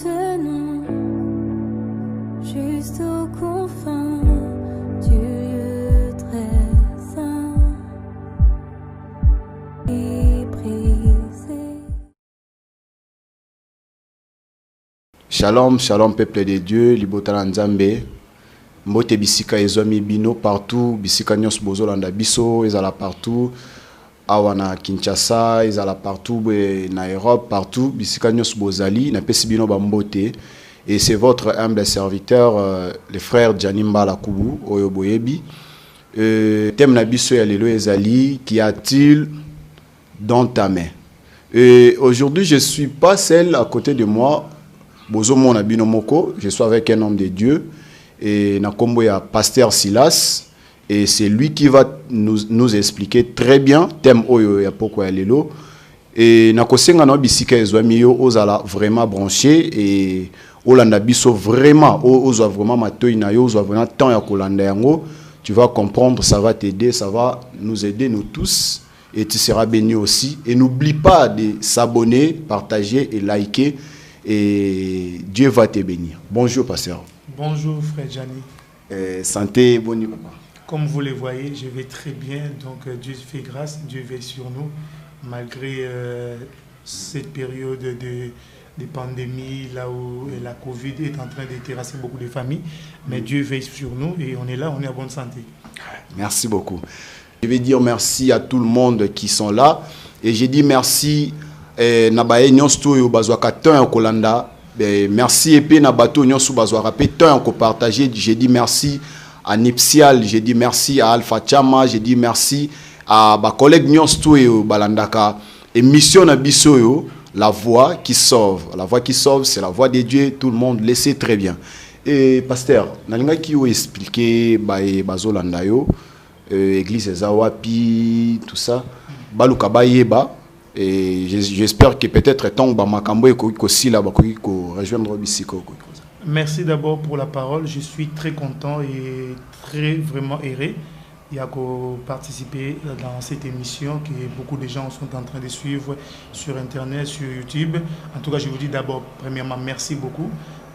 maintenant, juste aux confins du lieu très saint et brisé. Shalom, shalom peuple de Dieu, libotala nzambe. Mbote bisika ezomi bino partout, bisika nyos bozolanda biso ezala partout. Awana Kinshasa, ezala partout na Europe, partout bisika nyos bozali na pesi bino bambote. Et c'est votre humble serviteur le frère Janimba Lakubu oyo boyebi. Thème na biso ya lelo ezali qu'y a-t-il dans ta main. Et aujourd'hui je suis pas seul à côté de moi. Bozo mona bino moko, je suis avec un homme de Dieu et na kombo ya pasteur Silas et c'est lui qui va nous expliquer très bien thème oyo ya poko ya lelo et na kosenga na bisika ezwami yo ozala vraiment branché et olanda biso vraiment ozwa vraiment matoyi na yo ozwa vraiment temps ya kolanda yango, tu vas comprendre, ça va t'aider, ça va nous aider nous tous et tu seras béni aussi. Et n'oublie pas de s'abonner, partager et liker. Et Dieu va te bénir. Bonjour, pasteur. Bonjour, frère Gianni. Santé, bonne papa. Comme vous le voyez, je vais très bien. Donc, Dieu fait grâce, Dieu veille sur nous. Malgré cette période de pandémie, là où la Covid est en train de terrasser beaucoup de familles. Mais Dieu veille sur nous et on est là, on est en bonne santé. Merci beaucoup. Je vais dire merci à tout le monde qui sont là. Et j'ai dit merci. Nabaye nyonsto yo bazwaka temps en kolanda, merci et puis nabato nyonso bazwaka pe temps en partager. J'ai dit merci à Nipsial, j'ai dit merci à Alpha Chama, j'ai dit merci à ba collègue nyonso yo balandaka émission na biso yo la voix qui sauve. La voix qui sauve, c'est la voix de Dieu, tout le monde le sait très bien. Et pasteur, nalinga ki yo expliquer bazolanda yo église ezawapi tout ça, baluka bayeba. Et j'espère que peut-être tant Bamakambo et aussi là rejoindre Bissiko. Merci d'abord pour la parole. Je suis très content et très vraiment heureux de participer dans cette émission que beaucoup de gens sont en train de suivre sur Internet, sur YouTube. En tout cas, je vous dis d'abord, premièrement, merci beaucoup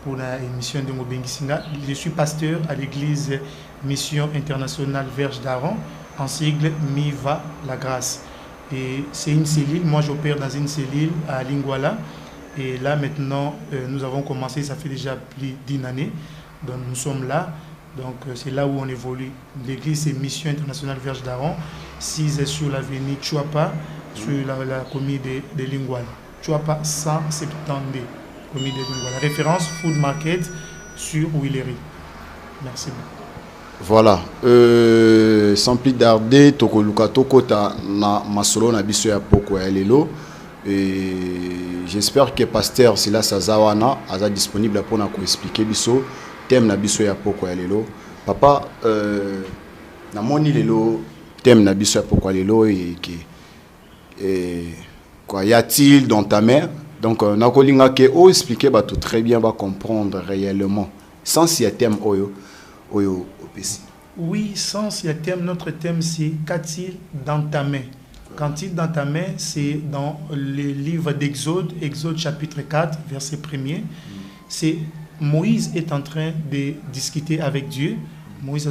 pour l'émission de Mobengisinga. Je suis pasteur à l'église Mission Internationale Verge d'Aaron, en sigle MIVA La Grâce. Et c'est une cellule, moi j'opère dans une cellule à Lingwala. Et là maintenant, nous avons commencé, ça fait déjà plus d'une année. Donc nous sommes là, donc c'est là où on évolue. L'église c'est Mission Internationale Verge d'Aaron, 6 sur l'avenue Chuapa, sur la commune de Lingwala. Chuapa 172, commune de Lingwala. Référence Food Market sur Willery. Merci beaucoup. Voilà, sans plus tarder, toko luka toko ta na masolo na biso ya poko ya lelo et j'espère que pasteur Silas Azawana aza disponible pour nous expliquer biso thème na biso ya poko ya lelo. Papa, na moni lelo thème na biso ya poko ya lelo et quoi y a-t-il dans ta main? Donc na kolinga ke o expliquer ba tout très bien va comprendre réellement sans si y thème oyo. Oui, sens, il y a thème, notre thème c'est qu'a-t-il dans ta main? Qu'a-t-il dans ta main, c'est dans le livre d'Exode, Exode chapitre 4, verset 1er. C'est Moïse est en train de discuter avec Dieu. Moïse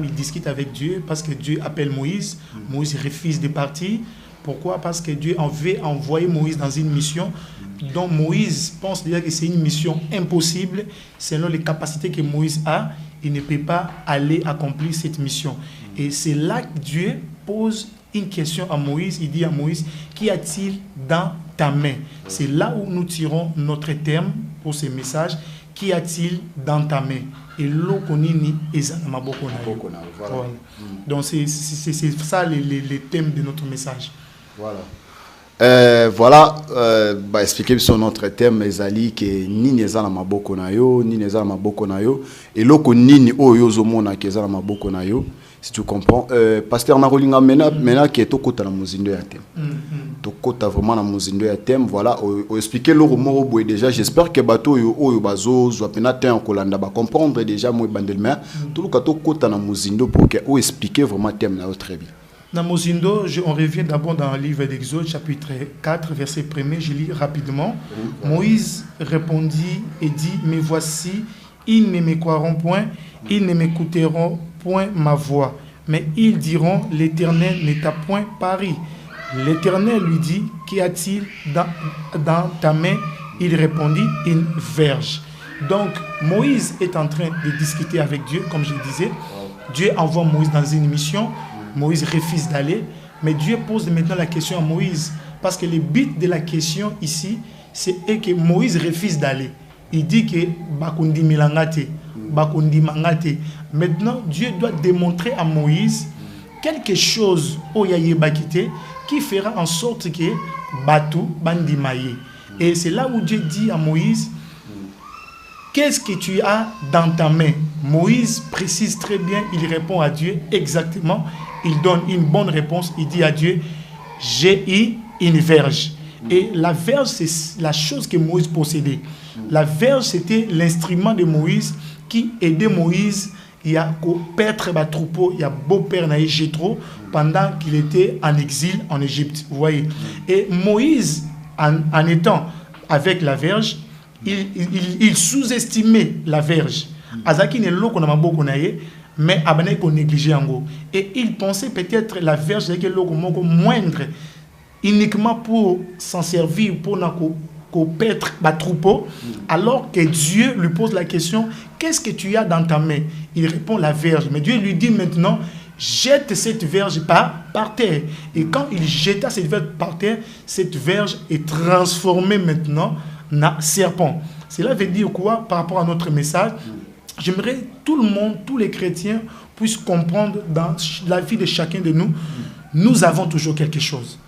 il discute avec Dieu parce que Dieu appelle Moïse. Moïse refuse de partir. Pourquoi? Parce que Dieu veut envoyer Moïse dans une mission dont Moïse pense déjà que c'est une mission impossible selon les capacités que Moïse a. Il ne peut pas aller accomplir cette mission. Et c'est là que Dieu pose une question à Moïse. Il dit à Moïse, qu'y a-t-il dans ta main? C'est là où nous tirons notre terme pour ce message. Qu'y a-t-il dans ta main? Et l'eau konini ezana maboko na yo. Voilà. Donc c'est ça les thèmes de notre message. Voilà. Expliquer sur notre thème ezali que nini ezana maboko na yo, nini ezana maboko na yo et loko nini oyo zomona ke ezana maboko na yo, si tu comprends. Pasteur Narolinga mena ke tokota na muzindo ya thème. Tokota vraiment na muzindo ya thème, voilà, o expliquer loko moro boy déjà, j'espère que bato oyo bazo zo pena te en kolanda ba comprendre déjà moi bandelma, tout le kato kota na muzindo pour que o expliquer vraiment thème na yo très bien. Dans Mozindo, on revient d'abord dans le livre d'Exode, chapitre 4, verset 1er, je lis rapidement. Moïse répondit et dit, mais voici, ils ne me croiront point, ils ne m'écouteront point ma voix. Mais ils diront, l'Éternel ne t'a point pari. L'Éternel lui dit, qu'y a-t-il dans ta main? Il répondit, une verge. Donc, Moïse est en train de discuter avec Dieu, comme je le disais. Dieu envoie Moïse dans une mission. Moïse refuse d'aller. Mais Dieu pose maintenant la question à Moïse. Parce que le but de la question ici, c'est que Moïse refuse d'aller. Il dit que Bakundi Milangate, Bakundi Mangate. Maintenant, Dieu doit démontrer à Moïse quelque chose qui fera en sorte que Batu Bandi Maye. Et c'est là où Dieu dit à Moïse, qu'est-ce que tu as dans ta main? Moïse précise très bien, il répond à Dieu exactement. Il donne une bonne réponse. Il dit à Dieu, j'ai eu une verge. Et la verge, c'est la chose que Moïse possédait. La verge, c'était l'instrument de Moïse qui aidait Moïse. Il y a perdre le troupeau, il y a beau-père Naï Jéthro pendant qu'il était en exil en Égypte. Vous voyez. Et Moïse, en étant avec la verge, il sous-estimait la verge. Azaki ne lo kona maboko na ye, mais abane ko négliger yango. Et il pensait peut-être la verge avec lo moko moindre, uniquement pour s'en servir pour perdre le troupeau, alors que Dieu lui pose la question, qu'est-ce que tu as dans ta main? Il répond la verge. Mais Dieu lui dit maintenant, jette cette verge par terre. Et quand il jeta cette verge par terre, cette verge est transformée maintenant en serpent. Cela veut dire quoi par rapport à notre message? J'aimerais tout le monde, tous les chrétiens puissent comprendre dans la vie de chacun de nous, nous avons toujours quelque chose.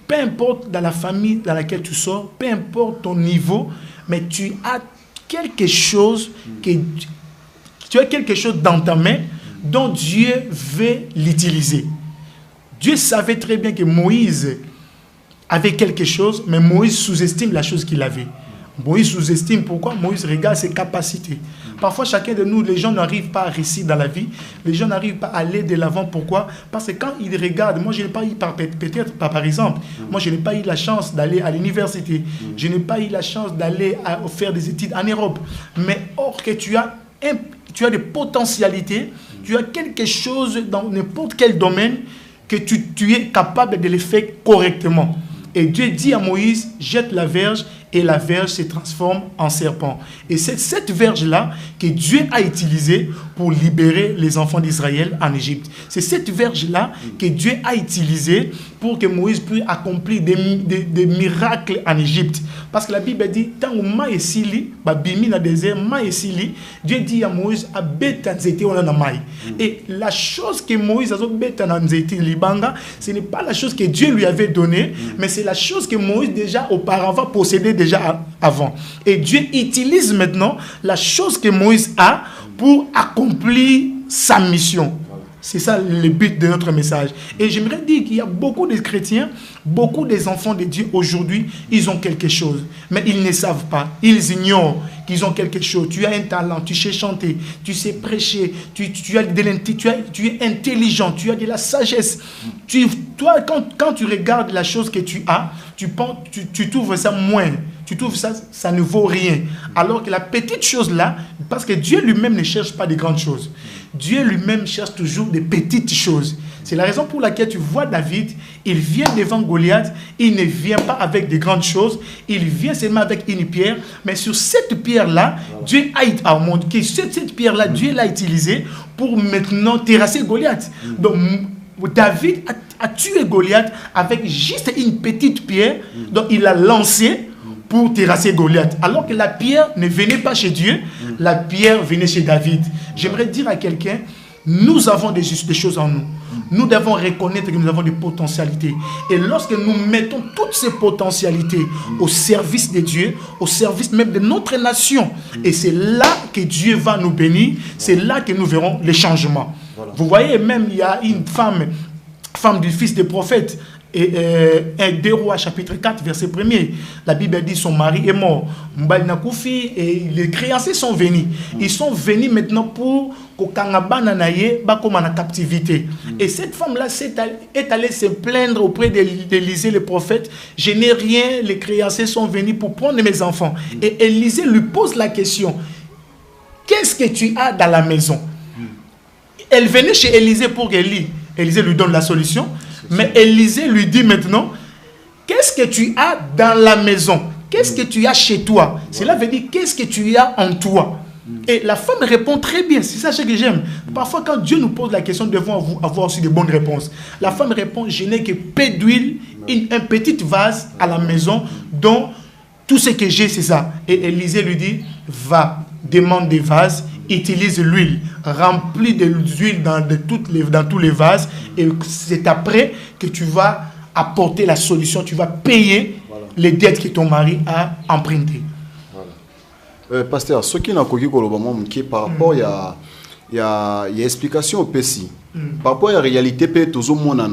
Peu importe dans la famille dans laquelle tu sors, peu importe ton niveau, mais tu as quelque chose dans ta main dont Dieu veut l'utiliser. Dieu savait très bien que Moïse avait quelque chose, mais Moïse sous-estime la chose qu'il avait. Moïse sous-estime pourquoi? Moïse regarde ses capacités. Parfois, chacun de nous, les gens n'arrivent pas à réussir dans la vie. Les gens n'arrivent pas à aller de l'avant. Pourquoi? Parce que quand ils regardent, moi je n'ai pas eu, peut-être par exemple, moi je n'ai pas eu la chance d'aller à l'université. Je n'ai pas eu la chance d'aller faire des études en Europe. Mais or que tu as des potentialités, tu as quelque chose dans n'importe quel domaine que tu es capable de le faire correctement. Et Dieu dit à Moïse, jette la verge, et la verge se transforme en serpent. Et c'est cette verge-là que Dieu a utilisée pour libérer les enfants d'Israël en Égypte. C'est cette verge-là que Dieu a utilisée pour que Moïse puisse accomplir des miracles en Égypte. Parce que la Bible dit, tant que Maï Sili, Babimi dans le désert, Maï Sili, Dieu dit à Moïse, à Betanzete, on a Maï. Et la chose que Moïse a dit, Betanzete, Libanga, ce n'est pas la chose que Dieu lui avait donnée, mais c'est la chose que Moïse déjà auparavant possédait déjà avant. Et Dieu utilise maintenant la chose que Moïse a pour accomplir sa mission. C'est ça le but de notre message. Et j'aimerais dire qu'il y a beaucoup de chrétiens, beaucoup des enfants de Dieu aujourd'hui, ils ont quelque chose. Mais ils ne savent pas. Ils ignorent qu'ils ont quelque chose. Tu as un talent, tu sais chanter, tu sais prêcher, tu es intelligent, tu as de la sagesse. Toi, quand tu regardes la chose que tu as, tu trouves ça moins. Tu trouves ça ne vaut rien. Alors que la petite chose là, parce que Dieu lui-même ne cherche pas de grandes choses. Dieu lui-même cherche toujours des petites choses. C'est la raison pour laquelle tu vois David, il vient devant Goliath, il ne vient pas avec de grandes choses, il vient seulement avec une pierre, mais sur cette pierre-là, Dieu cette pierre-là, Dieu l'a utilisée pour maintenant terrasser Goliath. Donc, David a tué Goliath avec juste une petite pierre, donc il l'a lancée pour terrasser Goliath. Alors que la pierre ne venait pas chez Dieu, la pierre venait chez David. J'aimerais dire à quelqu'un, nous avons des choses en nous. Nous devons reconnaître que nous avons des potentialités. Et lorsque nous mettons toutes ces potentialités au service de Dieu, au service même de notre nation, et c'est là que Dieu va nous bénir, c'est là que nous verrons les changements. Voilà. Vous voyez, même il y a une femme du fils des prophètes, et 2 Rois chapitre 4 verset 1er, la Bible dit son mari est mort, et les créanciers sont venus. Ils sont venus maintenant pour kokangabana na ye bakoma na captivité. Et cette femme-là est allée se plaindre auprès d'Élisée le prophète. Je n'ai rien, les créanciers sont venus pour prendre mes enfants. Et Élisée lui pose la question, qu'est-ce que tu as dans la maison? Elle venait chez Élisée pour qu'Élisée lui donne la solution. Mais Élisée lui dit maintenant, qu'est-ce que tu as dans la maison? Qu'est-ce que tu as chez toi? Cela veut dire, qu'est-ce que tu as en toi? Et la femme répond très bien. C'est ça que j'aime. Parfois, quand Dieu nous pose la question, nous devons avoir aussi de bonnes réponses. La femme répond, je n'ai que peu d'huile, un petit vase à la maison, dont tout ce que j'ai, c'est ça. Et Élisée lui dit, va, demande des vases, utilise l'huile, remplis de l'huile dans tous les vases, et c'est après que tu vas apporter la solution, tu vas payer les dettes que ton mari a empruntées. Pasteur, ce qui n'a pas été par rapport à la explication au PSI, par rapport à la réalité, tout le monde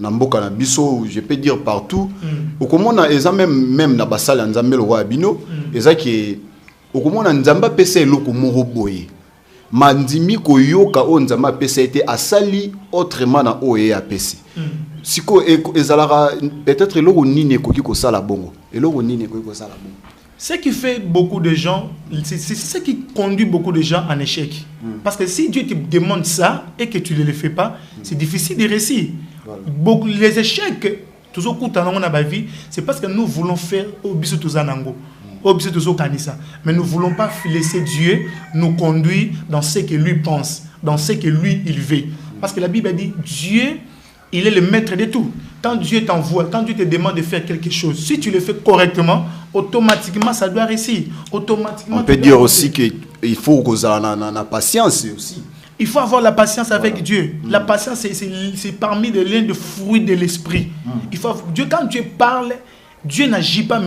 na mboka na biso, je peux dire partout, au comment on même na basal nzambe le roi bino, eza ki au comment on nzamba pese loko moro boye. Mandimi ko yoka o nzamba pese été asali autrement na oye a pese. Siko ezalara peut-être loko nini koki ko sala bongo. Et loko nini koki ko sala bongo. Ce qui fait beaucoup de gens, c'est ce qui conduit beaucoup de gens en échec. Parce que si Dieu te demande ça et que tu ne le fais pas, c'est difficile de réussir. Beaucoup, les échecs, toujours dans la vie, c'est parce que nous voulons faire au biso tozanango, au biso tozo kanisa. Mais nous ne voulons pas laisser Dieu nous conduire dans ce que lui pense, dans ce que lui il veut. Parce que la Bible dit, Dieu, il est le maître de tout. Quand Dieu t'envoie, quand Dieu te demande de faire quelque chose, si tu le fais correctement, automatiquement ça doit réussir. Automatiquement. On peut dire aussi qu'il faut que la patience aussi. Il faut avoir la patience avec Dieu. La patience, c'est parmi l'un des fruits de l'esprit. Dieu, quand Dieu parle, Dieu n'agit pas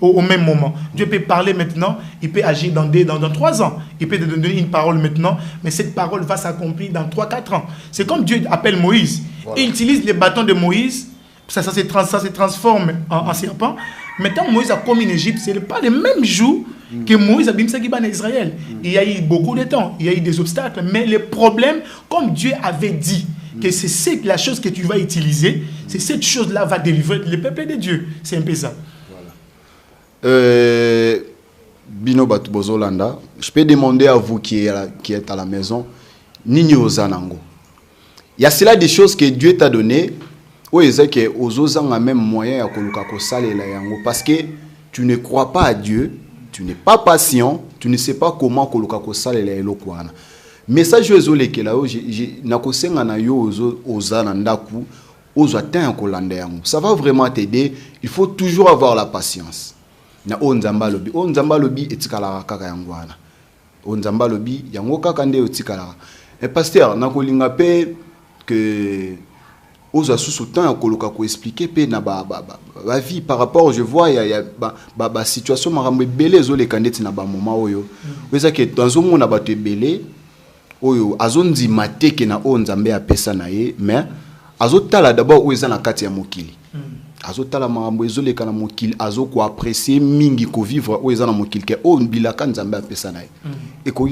au même moment. Dieu peut parler maintenant, il peut agir dans 3 ans. Il peut te donner une parole maintenant, mais cette parole va s'accomplir dans 3-4 ans. C'est comme Dieu appelle Moïse. Voilà. Il utilise les bâtons de Moïse, ça se transforme en serpent. Maintenant, Moïse a commis en Égypte, ce n'est pas le même jour que Moïse a bimé en Israël. Il y a eu beaucoup de temps, il y a eu des obstacles, mais le problème, comme Dieu avait dit, que c'est la chose que tu vas utiliser, c'est cette chose-là va délivrer le peuple de Dieu. C'est un peu ça. Voilà. Bino Batubozolanda, je peux demander à vous qui êtes à la maison, Nini Ozanango. Il y a cela des choses que Dieu t'a données, où il y a aux même moyen à parce que tu ne crois pas à Dieu, tu n'es pas patient, tu ne sais pas comment Kolukako Sale la Elokwana. Message ezole ke la na kosenga na yo ozana ndaku ozatin kolanda yango. Ça va vraiment t'aider. Il faut toujours avoir la patience. Na onzamba lobi etikala kaka yango wana. Onzamba lobi yango kaka nde etikala. Et pasteur na kolinga pe que oza sous temps koloka ko expliquer pe na ba vie par rapport je vois il y a ba situation marambe belé ezole kandeti na ba moment oyo. Weza ke dans un monde na ba te belé oyo azondi mateke na onzambe ya pesa na ye mais azotala d'abord oyo eza na kati ya mokili azotala makambo ezoleka na mokili azoko apprécier mingi ko vivre oyo eza na mokili ke o bilaka nzambe ya pesa na ye et ko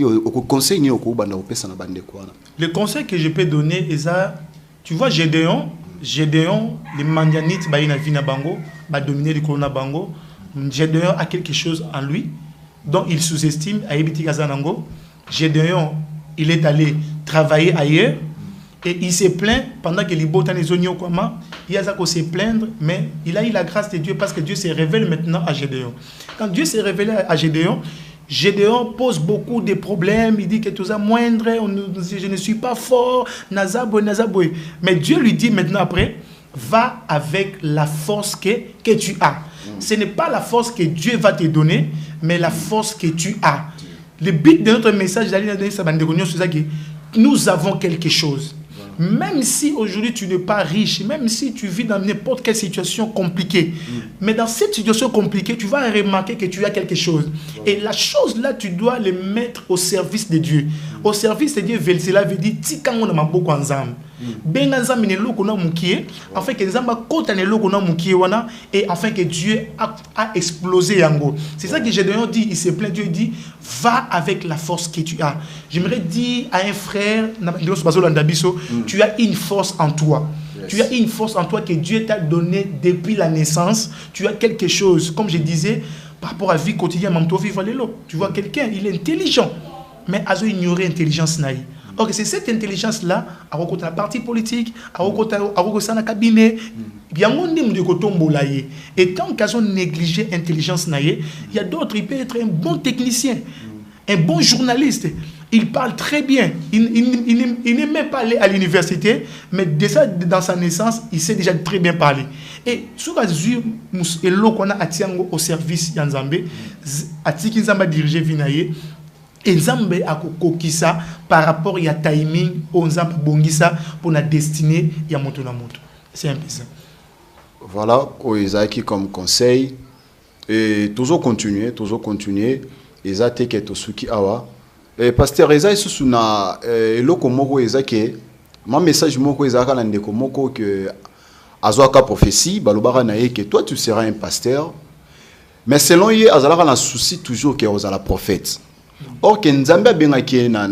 conseil ni ko banda pesa na bande kwana. Le conseil que je peux donner est ça, tu vois Gédéon les Mandianites ba ina vina bango ba dominer le corona bango. Gédéon a quelque chose en lui dont il sous-estime à Ebiti Kazanango. Gédéon il est allé travailler ailleurs et il s'est plaint pendant que les botans les oignons comment il a ça qu'on se plaindre mais il a eu la grâce de Dieu parce que Dieu se révèle maintenant à Gédéon. Quand Dieu s'est révélé à Gédéon, Gédéon pose beaucoup de problèmes, il dit que tout ça moindre, je ne suis pas fort, nazaboy. Mais Dieu lui dit maintenant après, va avec la force que tu as. Ce n'est pas la force que Dieu va te donner, mais la force que tu as. Le but de notre message, c'est que nous avons quelque chose. Même si aujourd'hui tu n'es pas riche, même si tu vis dans n'importe quelle situation compliquée, mais dans cette situation compliquée, tu vas remarquer que tu as quelque chose. Et la chose là, tu dois le mettre au service de Dieu. Au service de Dieu, cela veut dire tikango na maboko ensemble. Benga nzambe ne loko na mukie, afin que nzamba kota ne loko na mukie wana et afin que Dieu a explosé yango. C'est ça que Gédéon dit, il se plaint, Dieu dit va avec la force que tu as. J'aimerais dire à un frère, tu as une force en toi. Yes. Tu as une force en toi que Dieu t'a donnée depuis la naissance. Tu as quelque chose, comme je disais, par rapport à la vie quotidienne, tu vois quelqu'un, il est intelligent, mais il a ignoré l'intelligence naïve. Donc c'est cette intelligence-là, à la partie politique, à la cabinet, et tant qu'ils ont négligé l'intelligence naïve, il y a d'autres, il peut être un bon technicien, un bon journaliste. Il parle très bien. Il n'est même pas allé à l'université, mais déjà dans sa naissance, il sait déjà très bien parler. Et sur la qu'on a au service Yanzambe, Atiki Nzamba dirigé Vinaye, et Nzambe a kokisa par rapport à timing, au Nzamba bongisa pour la destinée ya moto na moto. C'est un peu ça. Voilà, Isaac comme conseil. Et toujours continuer. Isaac est au Suki Awa. Pasteur Isaac Susuna, eloko moko Isaac, mon message moko Isaac Landeko moko que Azoaka prophétie, balobara nae que toi tu seras un pasteur. Mais selon lui, Azalaka na souci toujours que Ozala prophète. Or que Nzambe bengaki na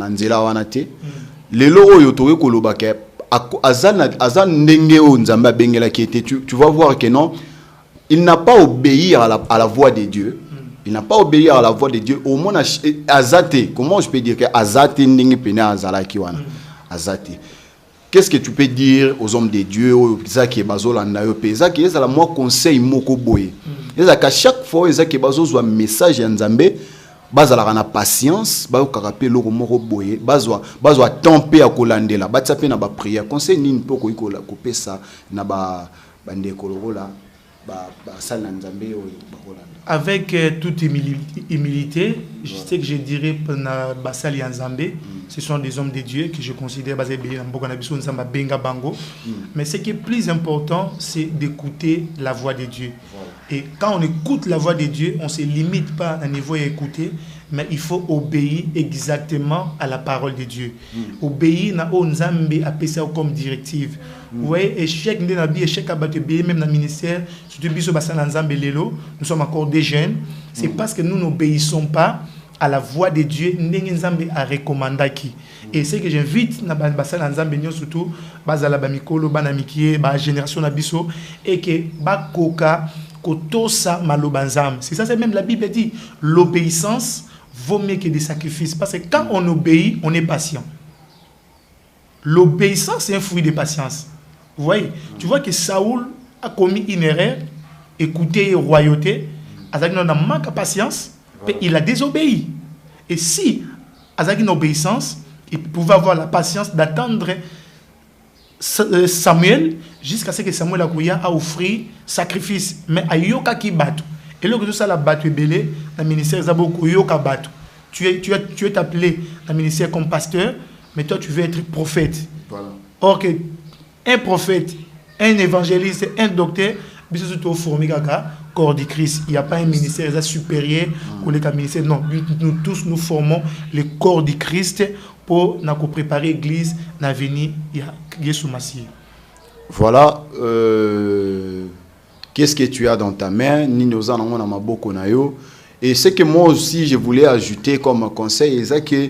nzela wana te. Lelo oyo toye koloba ke azan ndenge o Nzambe bengela ki était, tu vas voir que non, il n'a pas obéi à la voix de Dieu. Il n'a pas obéi à la voix de Dieu. Au moins azate, comment je peux dire que azate ndenge pena azala ki wana. Azate. Qu'est-ce que tu peux dire aux hommes de Dieu, aux Zaki et Bazolanda, aux Zaki, ils ont moi conseil moko boye. Ils ont qu'à chaque fois ils ont que Bazo soit message en Nzambe, bazala na patience, bazo karape loko moko boye, bazo temper à kolandela, batsape na ba prière, conseil ni poko ikola couper ça na ba bande kolorola, ba sal Nzambe o bakolanda. Avec toute humilité, je sais que je dirais pour Basali Nzambe, ce sont des hommes de Dieu que je considère basés Nzamba Benga Bango. Mais ce qui est plus important, c'est d'écouter la voix de Dieu. Et quand on écoute la voix de Dieu, on ne se limite pas à niveau à écouter, mais il faut obéir exactement à la parole de Dieu. Obéir na Nzambe a ça comme directive. Vous voyez, échec à battre même dans le ministère, surtout biso basala Nzambe lelo, nous sommes encore des jeunes. C'est parce que nous n'obéissons pas à la voix de Dieu, Nzambe a recommandé qui. Et c'est que j'invite na basala Nzambe surtout bazala bamikolo banamikie ba génération na biso et que ba koka kotosa malobanzam. C'est ça, c'est même la Bible dit, l'obéissance vaut mieux que des sacrifices. Parce que quand on obéit, on est patient. L'obéissance, c'est un fruit de patience. Vous voyez, tu vois que Saoul a commis une erreur, écouté royauté, Azaki n'a manque de patience, et il a désobéi. Et si Azaki n'a obéissance, il pouvait avoir la patience d'attendre Samuel jusqu'à ce que Samuel a offert sacrifice. Mais à Yoka qui bat. Et là, tout ça, la batte belé, le ministère Zaboko Yoka bat. Tu es appelé dans le ministère comme pasteur, mais toi, tu veux être prophète. Voilà. Or, que un prophète, un évangéliste, un docteur, corps du Christ. Il n'y a pas un ministère supérieur ou le ministère. Non, nous tous, nous formons le corps du Christ pour nous préparer l'église à venir Jésus Messie. Voilà. Qu'est-ce que tu as dans ta main? Et ce que moi aussi je voulais ajouter comme conseil, c'est que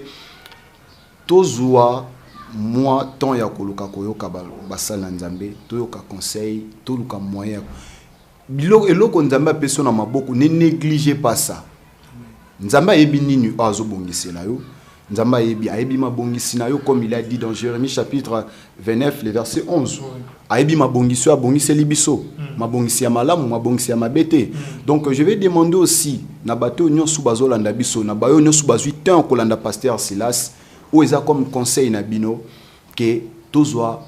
tozoa moi tant ya koluka koyoka basala Nzambe, toyoka conseil, toyoka moyen. Eloko Nzambe peso na maboko, ne négligez pas ça. Nzambe yebi nini azo bongisela yo. Nzambe yebi mabongisi na yo comme il a dit dans Jérémie chapitre 29 le verset 11. Ayebi mabongisi yo abongisi libiso, mabongisi ya malamu, mabongisi ya mabete. Donc je vais demander aussi na bato nyonso bazolanda biso na bayo nyonso bazui temps kolanda pasteur Silas ou eza comme conseil na bino que tozwa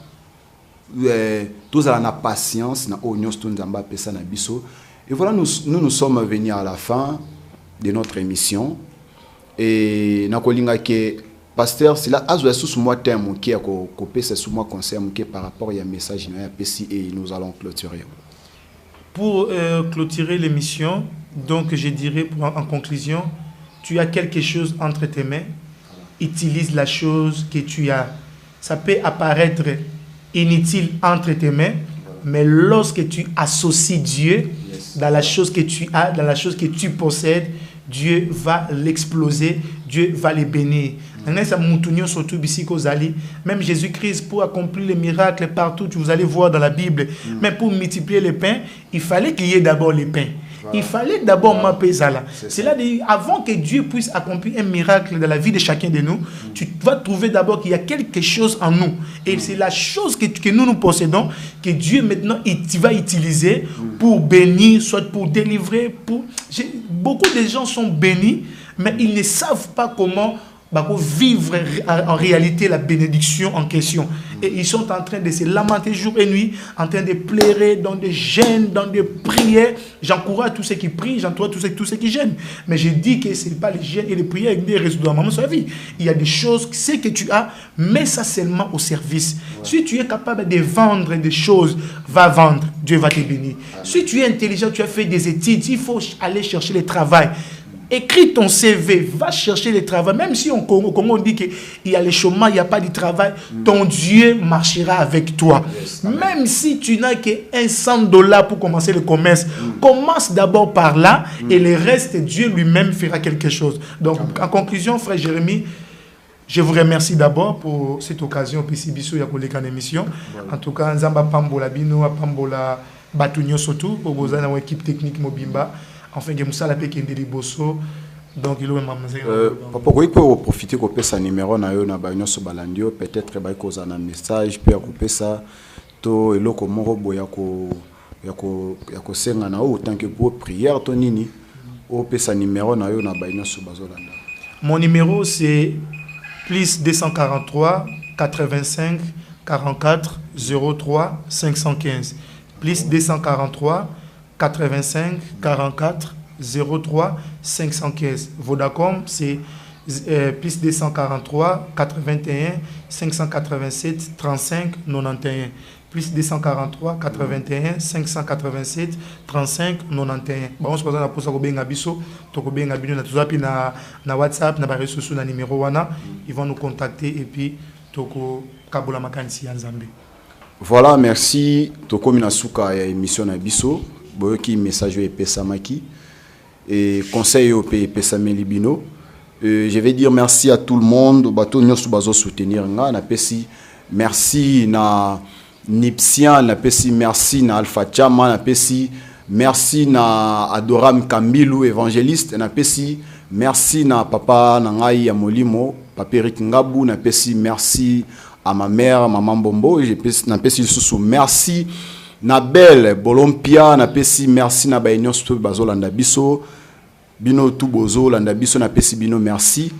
la patience na o nyonso Nzambe pesa na biso. Et voilà, nous sommes venus à la fin de notre émission. Et nakolinga ke pasteur Silas azwa sous moi terme qui a kopesa sous moi conseil qui par rapport à un message na pesi et nous allons clôturer. Pour clôturer l'émission, donc je dirais en conclusion, tu as quelque chose entre tes mains, utilise la chose que tu as. Ça peut apparaître inutile entre tes mains, mais lorsque tu associes Dieu dans la chose que tu as, dans la chose que tu possèdes, Dieu va l'exploser, Dieu va les bénir. Même Jésus-Christ, pour accomplir les miracles partout, vous allez voir dans la Bible, mais pour multiplier les pains, il fallait qu'il y ait d'abord les pains. Il fallait d'abord m'appeler Zala. C'est là, avant que Dieu puisse accomplir un miracle dans la vie de chacun de nous, tu vas trouver d'abord qu'il y a quelque chose en nous. Et c'est la chose que nous possédons, que Dieu maintenant va utiliser pour bénir, soit pour délivrer. Beaucoup de gens sont bénis, mais ils ne savent pas comment vivre en réalité la bénédiction en question. Et ils sont en train de se lamenter jour et nuit, en train de pleurer dans des gênes, dans des prières. J'encourage tous ceux qui prient, j'encourage tous ceux qui gênent. Mais je dis que ce n'est pas les gênes et les prières qui résoudent dans sa vie. Il y a des choses, ce que tu as, mets ça seulement au service. Si tu es capable de vendre des choses, va vendre, Dieu va te bénir. Si tu es intelligent, tu as fait des études, il faut aller chercher le travail. Écris ton CV, va chercher le travail. Même si au Congo on dit qu'il y a le chômage, il n'y a pas de travail, ton Dieu marchera avec toi. Même si tu n'as que $100 pour commencer le commerce, commence d'abord par là et le reste, Dieu lui-même fera quelque chose. Donc, en conclusion, frère Jérémie, je vous remercie d'abord pour cette occasion. En tout cas, Nzamba Pambola Bino, Pambola Batunyo Sotou, pour vous avoir une équipe technique Mobimba. Enfin, que Moussa l'appelle Kendeli Bosso. Donc, il a pourquoi il peut profiter de ce numéro na Bagno Sobalandio, peut-être qu'il y a un message, puis couper ça, to elo ko moro boya ko senga na autant que pour prière to nini, o pesa numéro na Bagno Sobazolanda. Mon numéro c'est plus 243 85 44 03 515. Plus 243 85 44 03 515. Vodacom, c'est plus 243 81 587 35 91. Plus 243 81 587 35 91. Bon, je pense que pour ça na WhatsApp, na réseaux sociaux, na numéro wana, ils vont nous contacter et puis toko kabola makanisi ya Nzambe. Voilà, merci. Toko minasuka ya émission na biso. Boyoki message et pesamaki et conseil au pesameli bino. Je vais dire merci à tout le monde. Bato nyosu bazo soutenir nga na pesi. Merci na Nipsian na pesi, merci na Alpha Chama na pesi, merci na Adoram Kambilu évangéliste na pesi, merci na papa na ngai ya Molimo, papa Eric Ngabu na pesi, merci à ma mère maman Bombo, je pesi na pesi susu, merci na Belle Bolompia na pesi, merci na Baignos to bazolanda biso bino tu bozo landa biso na pesi bino merci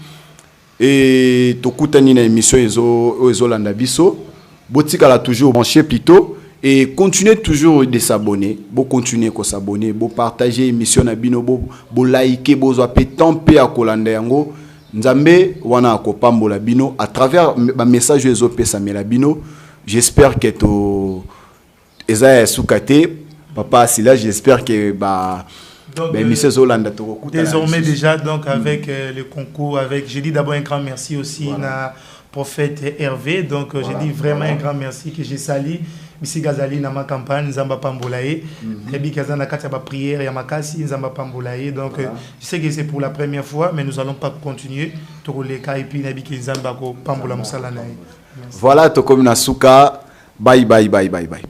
et tokutani na émission ezo landa biso botika la toujours branché plutôt et continuez toujours de s'abonner, bo continuer ko s'abonner, bo partager émission na bino, bo liker, bo zaper temper à kolanda yango nzambe wana ko pambola bino à travers ba message ezo pesa mela bino. J'espère que to eza sukate papa Sila, j'espère que ba désormais déjà donc avec le concours avec j'ai dit d'abord un grand merci aussi na prophète Hervé, donc voilà, j'ai dit vraiment un grand merci que j'ai sali Misi Gazali na ma campagne Nzamba Pambolaye et bi kazana katia ba prière ya makasi Nzamba Pambolaye, donc voilà. Je sais que c'est pour la première fois mais nous allons pas continuer to le ka et puis na bi Nzamba ko Pambola musala na. Voilà to comme na suka, bye bye bye bye bye.